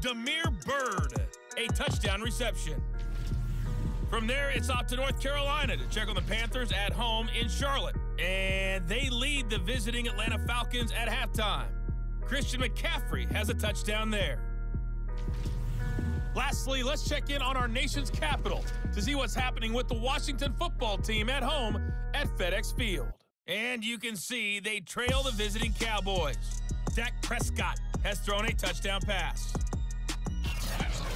Demir Bird, a touchdown reception. From there, it's off to North Carolina to check on the Panthers at home in Charlotte. And they lead the visiting Atlanta Falcons at halftime. Christian McCaffrey has a touchdown there. Lastly, let's check in on our nation's capital to see what's happening with the Washington football team at home at FedEx Field. And you can see they trail the visiting Cowboys. Dak Prescott has thrown a touchdown pass.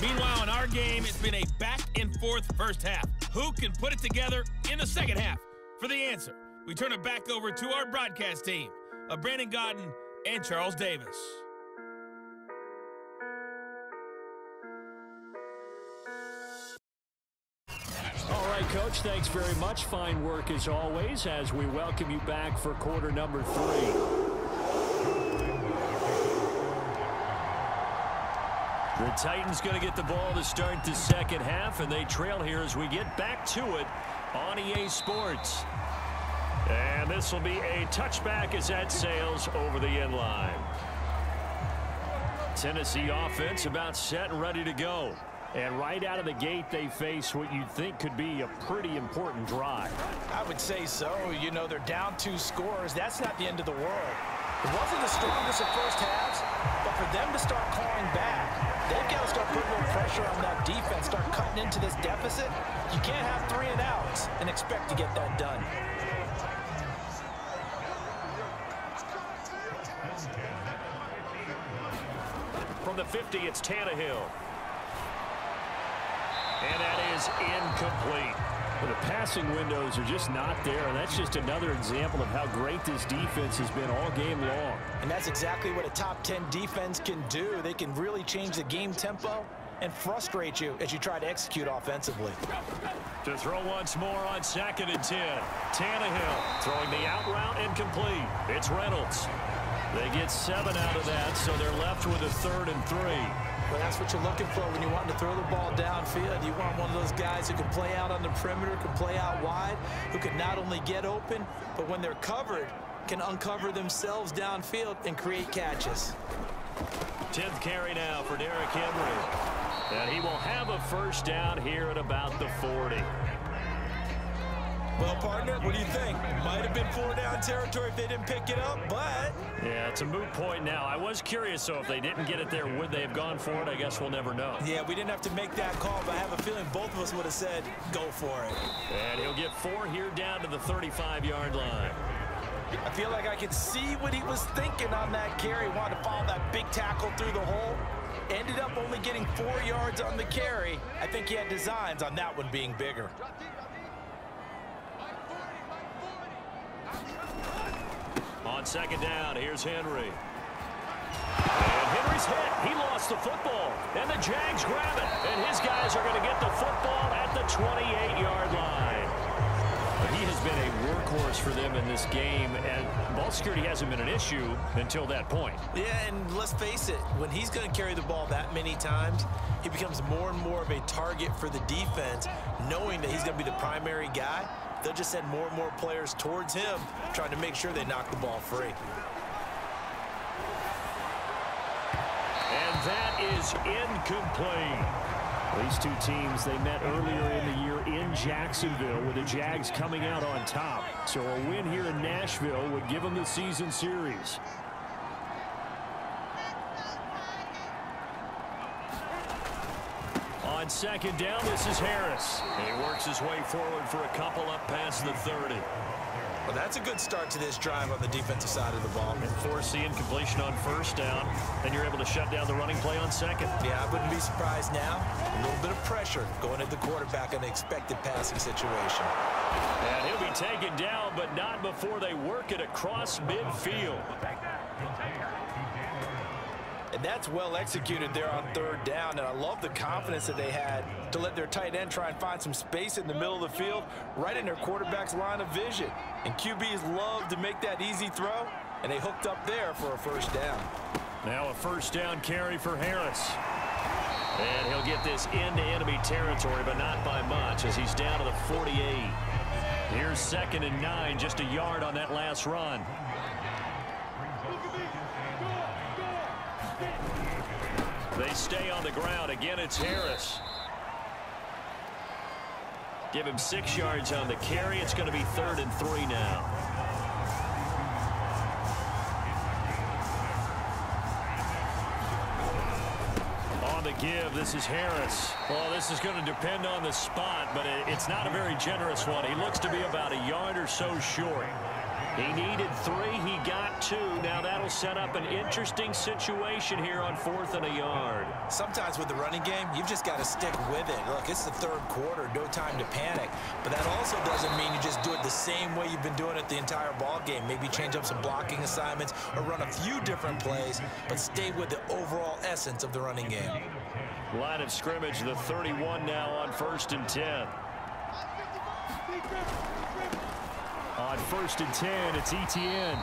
Meanwhile, in our game, it's been a back-and-forth first half. Who can put it together in the second half? For the answer, we turn it back over to our broadcast team of Brandon Godden and Charles Davis. All right, Coach, thanks very much. Fine work as always as we welcome you back for quarter number 3. The Titans going to get the ball to start the second half, and they trail here as we get back to it on EA Sports. And this will be a touchback as that sails over the end line. Tennessee offense about set and ready to go. And right out of the gate, they face what you'd think could be a pretty important drive. I would say so. You know, they're down 2 scores. That's not the end of the world. It wasn't the strongest of first halves, but for them to start clawing back, they've got to start putting a little pressure on that defense, start cutting into this deficit. You can't have 3 and outs and expect to get that done. From the 50, it's Tannehill. And that is incomplete. Well, the passing windows are just not there, and that's just another example of how great this defense has been all game long. And that's exactly what a top 10 defense can do. They can really change the game tempo and frustrate you as you try to execute offensively. To throw once more on 2nd and 10. Tannehill throwing the out route incomplete. It's Reynolds. They get 7 out of that, so they're left with a 3rd and 3. Well, that's what you're looking for when you want to throw the ball downfield. You want one of those guys who can play out on the perimeter, can play out wide, who can not only get open, but when they're covered, can uncover themselves downfield and create catches. 10th carry now for Derrick Henry. And he will have a first down here at about the 40. Well, partner, what do you think? Might have been 4-down territory if they didn't pick it up, but... Yeah, it's a moot point now. I was curious, so if they didn't get it there, would they have gone for it? I guess we'll never know. Yeah, we didn't have to make that call, but I have a feeling both of us would have said, go for it. And he'll get 4 here down to the 35-yard line. I feel like I could see what he was thinking on that carry. Wanted to follow that big tackle through the hole. Ended up only getting 4 yards on the carry. I think he had designs on that one being bigger. On 2nd down, here's Henry. And Henry's hit. He lost the football. And the Jags grab it. And his guys are going to get the football at the 28-yard line. But he has been a workhorse for them in this game, and ball security hasn't been an issue until that point. Yeah, and let's face it, when he's going to carry the ball that many times, he becomes more and more of a target for the defense, knowing that he's going to be the primary guy. They'll just send more and more players towards him, trying to make sure they knock the ball free. And that is incomplete. These two teams, they met earlier in the year in Jacksonville with the Jags coming out on top. So a win here in Nashville would give them the season series. On 2nd down, this is Harris. And he works his way forward for a couple up past the 30. Well, that's a good start to this drive on the defensive side of the ball. And force the incompletion on 1st down. Then you're able to shut down the running play on 2nd. Yeah, I wouldn't be surprised now. A little bit of pressure going at the quarterback in an expected passing situation. And he'll be taken down, but not before they work it across midfield. And that's well executed there on 3rd down. And I love the confidence that they had to let their tight end try and find some space in the middle of the field, right in their quarterback's line of vision. And QBs love to make that easy throw, and they hooked up there for a 1st down. Now a 1st down carry for Harris. And he'll get this into enemy territory, but not by much, as he's down to the 48. Here's 2nd and 9, just a yard on that last run. They stay on the ground. Again, it's Harris. Give him 6 yards on the carry. It's going to be 3rd and 3 now. On the give, this is Harris. Well, this is going to depend on the spot, but it's not a very generous one. He looks to be about a yard or so short. He needed 3. He got 2. Now that'll set up an interesting situation here on 4th and a yard. Sometimes with the running game, you've just got to stick with it. Look, it's the 3rd quarter, no time to panic. But that also doesn't mean you just do it the same way you've been doing it the entire ball game. Maybe change up some blocking assignments or run a few different plays, but stay with the overall essence of the running game. Line of scrimmage, the 31 now on 1st and 10. On 1st and 10, it's Etienne.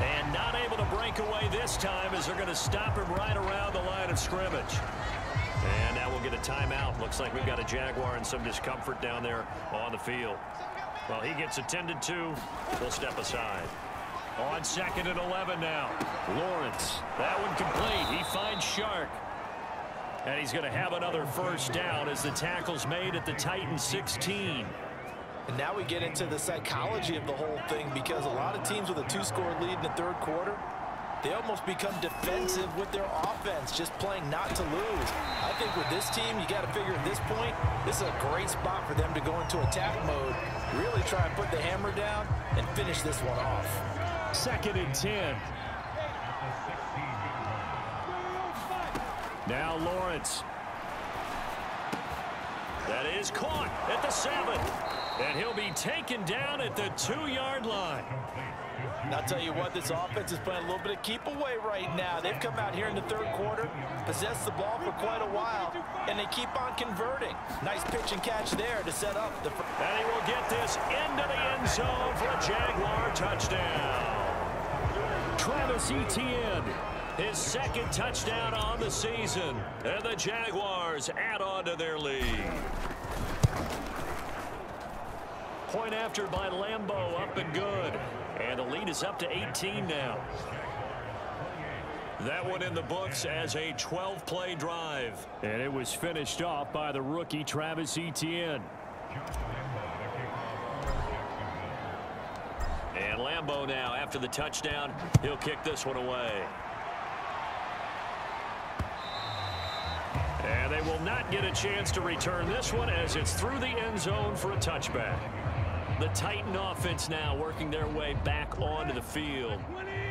And not able to break away this time as they're going to stop him right around the line of scrimmage. And now we'll get a timeout. Looks like we've got a Jaguar in some discomfort down there on the field. Well, he gets attended to. We'll step aside. On 2nd and 11 now. Lawrence. That one complete. He finds Shark. And he's going to have another 1st down as the tackle's made at the Titans 16. And now we get into the psychology of the whole thing, because a lot of teams with a 2-score lead in the 3rd quarter, they almost become defensive with their offense, just playing not to lose. I think with this team, you got to figure at this point, this is a great spot for them to go into attack mode, really try and put the hammer down and finish this one off. 2nd and 10. Now Lawrence. That is caught at the 7. And he'll be taken down at the 2-yard line. And I'll tell you what, this offense is playing a little bit of keep away right now. They've come out here in the 3rd quarter, possessed the ball for quite a while, and they keep on converting. Nice pitch and catch there to set up the... And he will get this into the end zone for a Jaguar touchdown. Travis Etienne, his 2nd touchdown on the season. And the Jaguars add on to their lead. Point after by Lambeau, up and good. And the lead is up to 18 now. That one in the books as a 12-play drive. And it was finished off by the rookie Travis Etienne. And Lambeau now, after the touchdown, he'll kick this one away. And they will not get a chance to return this one as it's through the end zone for a touchback. The Titan offense now working their way back onto the field.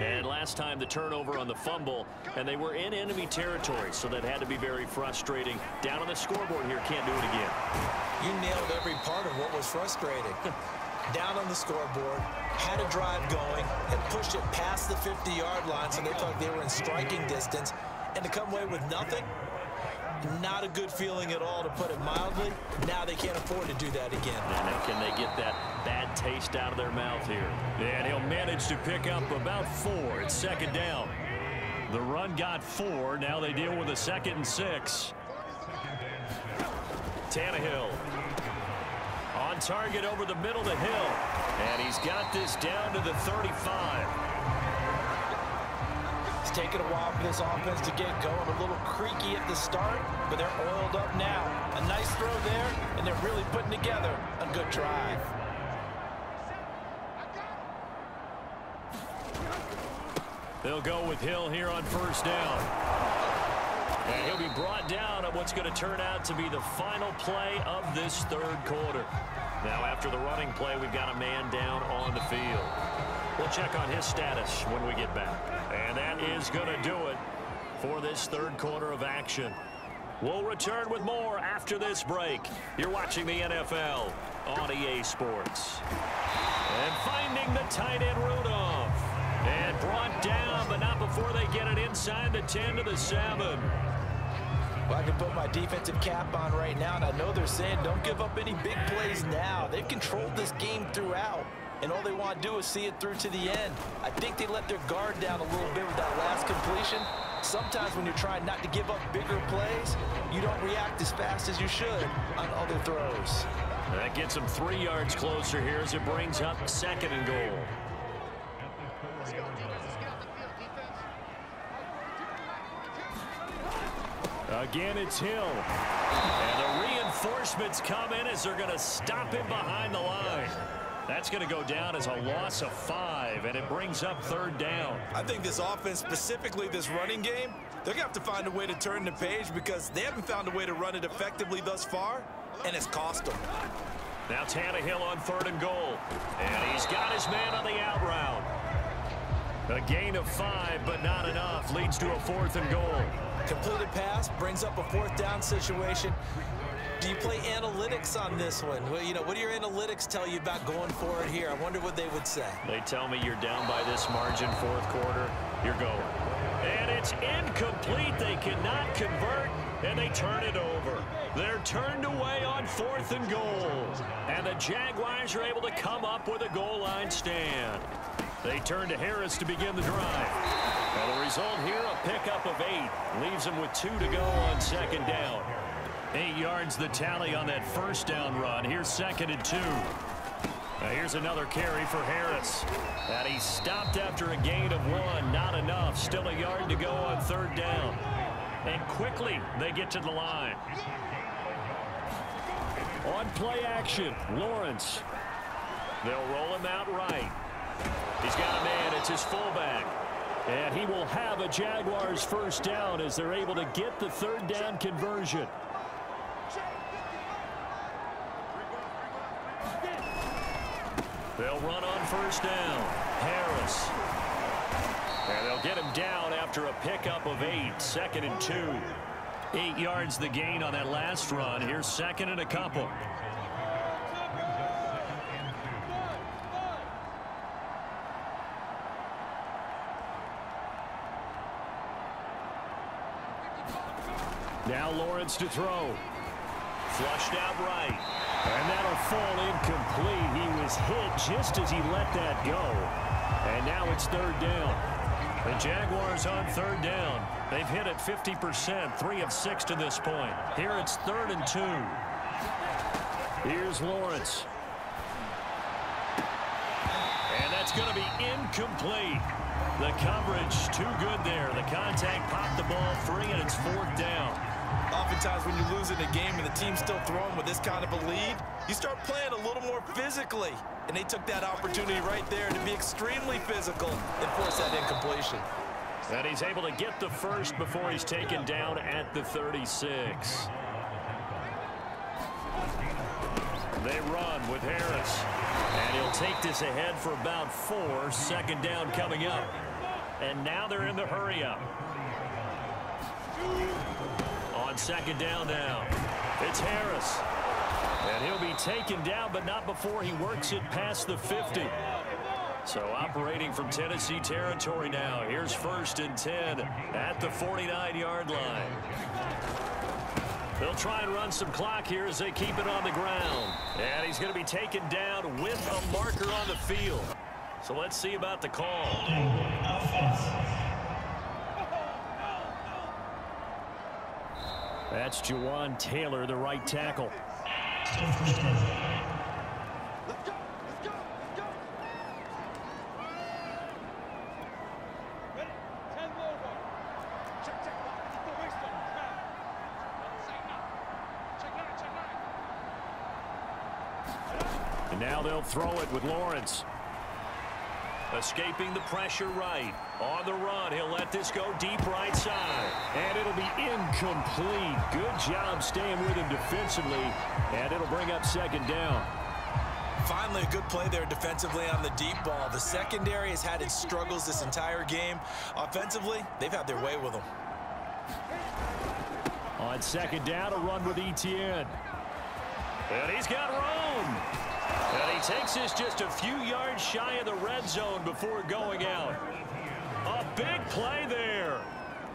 And last time the turnover on the fumble, and they were in enemy territory, so that had to be very frustrating. Down on the scoreboard here, can't do it again. You nailed every part of what was frustrating. Down on the scoreboard, had a drive going, and pushed it past the 50-yard line, so they felt they were in striking distance, and to come away with nothing, not a good feeling at all, to put it mildly. Now they can't afford to do that again. And now can they get that bad taste out of their mouth here? And he'll manage to pick up about 4. It's 2nd down. The run got 4. Now they deal with a 2nd and 6. Tannehill on target over the middle to Hill. And he's got this down to the 35. It's taken a while for this offense to get going. A little creaky at the start, but they're oiled up now. A nice throw there, and they're really putting together a good drive. They'll go with Hill here on 1st down. And he'll be brought down at what's going to turn out to be the final play of this 3rd quarter. Now, after the running play, we've got a man down on the field. We'll check on his status when we get back. And that is going to do it for this 3rd quarter of action. We'll return with more after this break. You're watching the NFL on EA Sports. And finding the tight end Rudolph. And brought down, but not before they get it inside the 10 to the 7. Well, I can put my defensive cap on right now, and I know they're saying don't give up any big plays now. They've controlled this game throughout, and all they want to do is see it through to the end. I think they let their guard down a little bit with that last completion. Sometimes when you're trying not to give up bigger plays, you don't react as fast as you should on other throws. That gets them 3 yards closer here as it brings up 2nd and goal. Again, it's Hill. And the reinforcements come in as they're going to stop him behind the line. That's going to go down as a loss of 5, and it brings up 3rd down. I think this offense, specifically this running game, they're going to have to find a way to turn the page because they haven't found a way to run it effectively thus far, and it's cost them. Now Tannehill on 3rd and goal. And he's got his man on the out route. A gain of 5, but not enough. Leads to a 4th and goal. Completed pass brings up a 4th down situation. Do you play analytics on this one? Well, you know, what do your analytics tell you about going for it here? I wonder what they would say. They tell me you're down by this margin, 4th quarter. You're going. And it's incomplete. They cannot convert, and they turn it over. They're turned away on 4th and goal. And the Jaguars are able to come up with a goal line stand. They turn to Harris to begin the drive. Well, the result here, a pickup of 8. Leaves them with 2 to go on 2nd down. 8 yards the tally on that 1st down run. Here's 2nd and 2. Now here's another carry for Harris. And he stopped after a gain of 1. Not enough. Still a yard to go on 3rd down. And quickly they get to the line. On play action, Lawrence. They'll roll him out right. He's got a man. It's his fullback. And he will have a Jaguars 1st down as they're able to get the 3rd down conversion. They'll run on 1st down. Harris. And they'll get him down after a pickup of 8. 2nd and 2. 8 yards the gain on that last run. Here's 2nd and a couple. Now Lawrence to throw. Flushed out right. And that'll fall incomplete. He was hit just as he let that go. And now it's 3rd down. The Jaguars on 3rd down. They've hit it 50%, 3 of 6 to this point. Here it's 3rd and 2. Here's Lawrence. And that's going to be incomplete. The coverage too good there. The contact popped the ball free, and it's 4th down. Oftentimes when you lose in a game and the team's still throwing with this kind of a lead, you start playing a little more physically. And they took that opportunity right there to be extremely physical and force that incompletion. And he's able to get the 1st before he's taken down at the 36. They run with Harris. And he'll take this ahead for about 4. 2nd down coming up. And now they're in the hurry up. On 2nd down now, it's Harris. And he'll be taken down, but not before he works it past the 50. So operating from Tennessee territory now. Here's 1st and 10 at the 49-yard line. They'll try and run some clock here as they keep it on the ground. And he's going to be taken down with a marker on the field. So let's see about the call. That's Jawan Taylor, the right tackle. And now they'll throw it with Lawrence. Escaping the pressure right. On the run, he'll let this go deep right side. And it'll be incomplete. Good job staying with him defensively. And it'll bring up 2nd down. Finally, a good play there defensively on the deep ball. The secondary has had its struggles this entire game. Offensively, they've had their way with them. On 2nd down, a run with Etienne. And he's got room. And he takes this just a few yards shy of the red zone before going out. A big play there.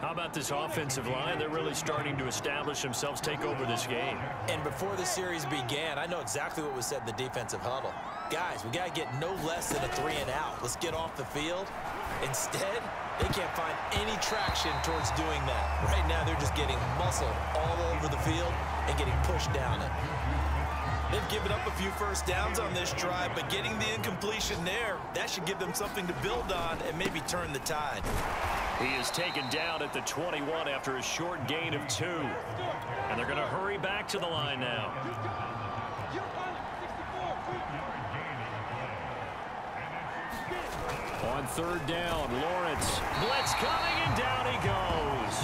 How about this offensive line? They're really starting to establish themselves, take over this game. And before the series began, I know exactly what was said in the defensive huddle. Guys, we got to get no less than a 3-and-out. Let's get off the field. Instead, they can't find any traction towards doing that. Right now, they're just getting muscle all over the field and getting pushed down it. They've given up a few first downs on this drive, but getting the incompletion there, that should give them something to build on and maybe turn the tide. He is taken down at the 21 after a short gain of 2. And they're going to hurry back to the line now. On 3rd down, Lawrence. Blitz coming, and down he goes.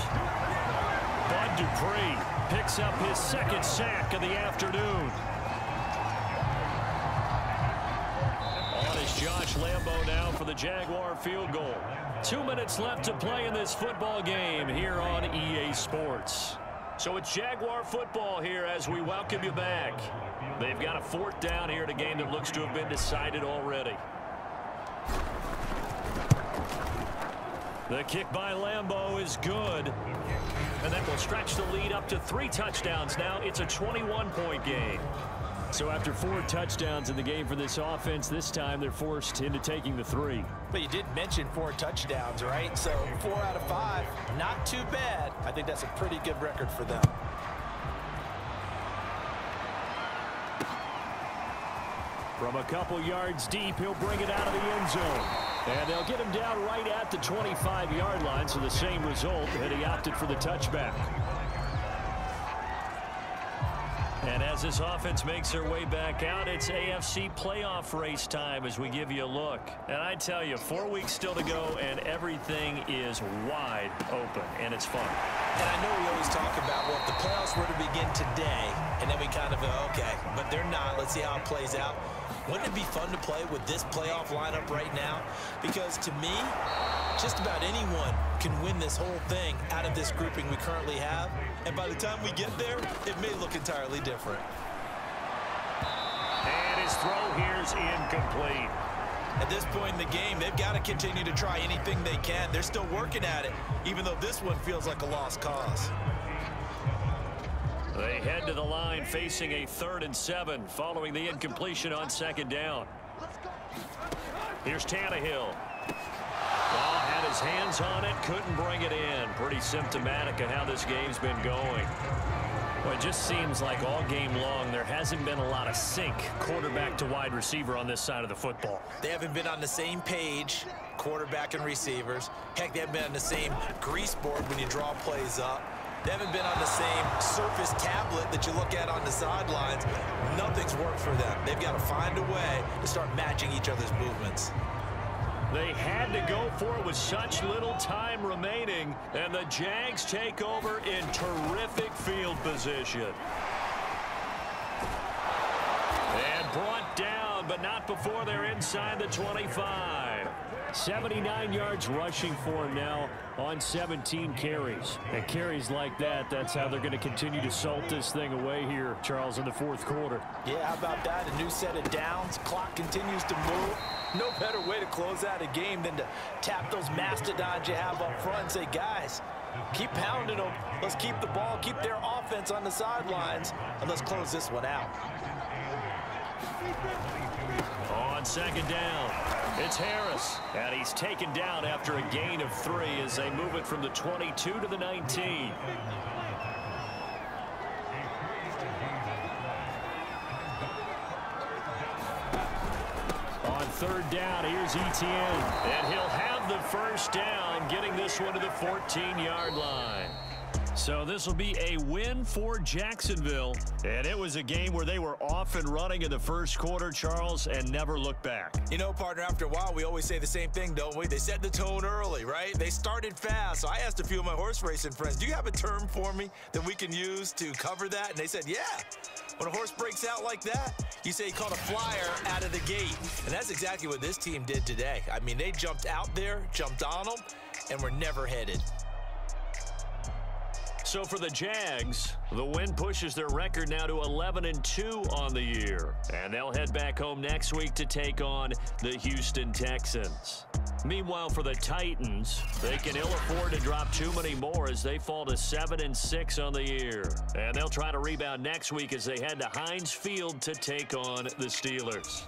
Bud Dupree picks up his 2nd sack of the afternoon. On is Josh Lambo now for the Jaguar field goal. 2 minutes left to play in this football game here on EA Sports. So it's Jaguar football here as we welcome you back. They've got a 4th down here in a game that looks to have been decided already. The kick by Lambo is good. And that will stretch the lead up to 3 touchdowns now. It's a 21-point game. So after 4 touchdowns in the game for this offense, this time they're forced into taking the 3. But you did mention 4 touchdowns, right? So 4 out of 5, not too bad. I think that's a pretty good record for them. From a couple yards deep, he'll bring it out of the end zone. And they'll get him down right at the 25-yard line, so the same result, and he opted for the touchback. And as this offense makes their way back out, it's AFC playoff race time as we give you a look. And I tell you, 4 weeks still to go, and everything is wide open, and it's fun. And I know we always talk about, well, if the playoffs were to begin today, and then we kind of go, okay, but they're not. Let's see how it plays out. Wouldn't it be fun to play with this playoff lineup right now? Because to me, just about anyone can win this whole thing out of this grouping we currently have. And by the time we get there, it may look entirely different. And his throw here's incomplete. At this point in the game, they've got to continue to try anything they can. They're still working at it, even though this one feels like a lost cause. They head to the line facing a 3rd and 7 following the incompletion on 2nd down. Here's Tannehill. Well, had his hands on it, couldn't bring it in. Pretty symptomatic of how this game's been going. Well, it just seems like all game long there hasn't been a lot of sync quarterback to wide receiver on this side of the football. They haven't been on the same page, quarterback and receivers. Heck, they haven't been on the same grease board when you draw plays up. They haven't been on the same Surface tablet that you look at on the sidelines. Nothing's worked for them. They've got to find a way to start matching each other's movements. They had to go for it with such little time remaining, and the Jags take over in terrific field position. And brought down, but not before they're inside the 25. 79 yards rushing for him now on 17 carries. And carries like that, that's how they're going to continue to salt this thing away here, Charles, in the 4th quarter. Yeah, how about that? A new set of downs. Clock continues to move. No better way to close out a game than to tap those mastodons you have up front and say, guys, keep pounding them. Let's keep the ball, keep their offense on the sidelines, and let's close this one out. On 2nd down, it's Harris, and he's taken down after a gain of 3 as they move it from the 22 to the 19. On 3rd down, here's Etienne, and he'll have the 1st down, getting this one to the 14-yard line. So this will be a win for Jacksonville. And it was a game where they were off and running in the 1st quarter, Charles, and never looked back. You know, partner, after a while, we always say the same thing, don't we? They set the tone early, right? They started fast. So I asked a few of my horse racing friends, do you have a term for me that we can use to cover that? And they said, yeah. When a horse breaks out like that, you say he caught a flyer out of the gate. And that's exactly what this team did today. I mean, they jumped out there, jumped on them, and were never headed. So for the Jags, the win pushes their record now to 11-2 on the year. And they'll head back home next week to take on the Houston Texans. Meanwhile, for the Titans, they can ill afford to drop too many more as they fall to 7-6 on the year. And they'll try to rebound next week as they head to Heinz Field to take on the Steelers.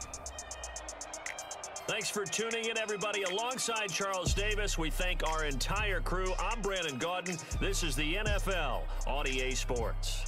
Thanks for tuning in, everybody. Alongside Charles Davis, we thank our entire crew. I'm Brandon Gaudin. This is the NFL on EA Sports.